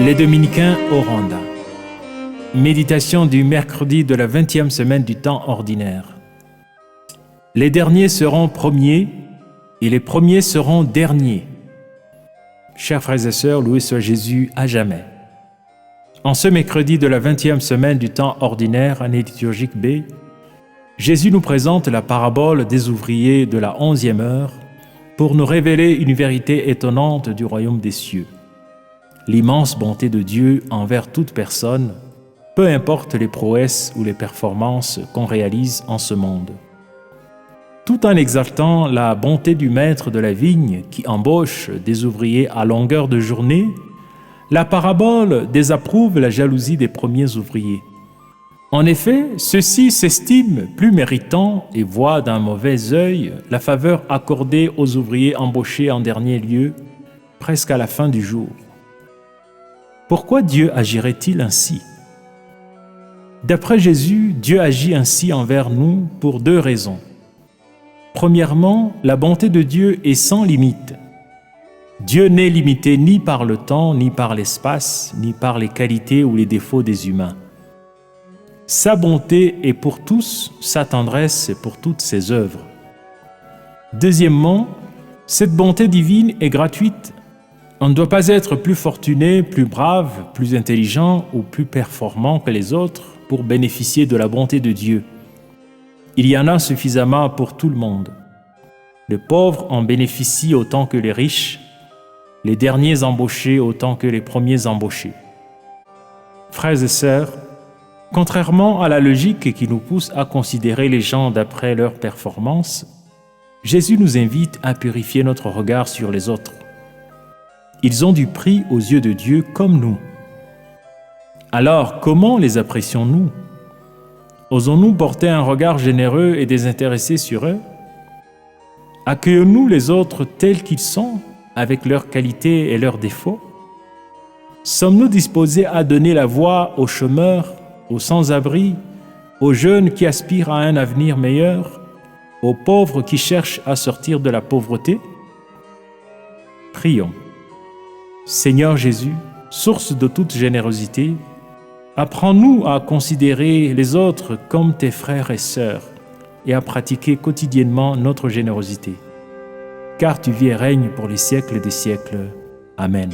Les Dominicains au Rwanda. Méditation du mercredi de la 20e semaine du temps ordinaire. Les derniers seront premiers et les premiers seront derniers. Chers frères et sœurs, loué soit Jésus à jamais. En ce mercredi de la 20e semaine du temps ordinaire, année liturgique B, Jésus nous présente la parabole des ouvriers de la 11e heure pour nous révéler une vérité étonnante du royaume des cieux. L'immense bonté de Dieu envers toute personne, peu importe les prouesses ou les performances qu'on réalise en ce monde. Tout en exaltant la bonté du maître de la vigne qui embauche des ouvriers à longueur de journée, la parabole désapprouve la jalousie des premiers ouvriers. En effet, ceux-ci s'estiment plus méritants et voient d'un mauvais œil la faveur accordée aux ouvriers embauchés en dernier lieu, presque à la fin du jour. Pourquoi Dieu agirait-il ainsi? D'après Jésus, Dieu agit ainsi envers nous pour deux raisons. Premièrement, la bonté de Dieu est sans limite. Dieu n'est limité ni par le temps, ni par l'espace, ni par les qualités ou les défauts des humains. Sa bonté est pour tous, sa tendresse est pour toutes ses œuvres. Deuxièmement, cette bonté divine est gratuite. On ne doit pas être plus fortuné, plus brave, plus intelligent ou plus performant que les autres pour bénéficier de la bonté de Dieu. Il y en a suffisamment pour tout le monde. Les pauvres en bénéficient autant que les riches, les derniers embauchés autant que les premiers embauchés. Frères et sœurs, contrairement à la logique qui nous pousse à considérer les gens d'après leurs performances, Jésus nous invite à purifier notre regard sur les autres. Ils ont du prix aux yeux de Dieu comme nous. Alors, comment les apprécions-nous? Osons-nous porter un regard généreux et désintéressé sur eux? Accueillons-nous les autres tels qu'ils sont, avec leurs qualités et leurs défauts? Sommes-nous disposés à donner la voix aux chômeurs, aux sans-abri, aux jeunes qui aspirent à un avenir meilleur, aux pauvres qui cherchent à sortir de la pauvreté? Prions. Seigneur Jésus, source de toute générosité, apprends-nous à considérer les autres comme tes frères et sœurs et à pratiquer quotidiennement notre générosité. Car tu vis et règnes pour les siècles des siècles. Amen.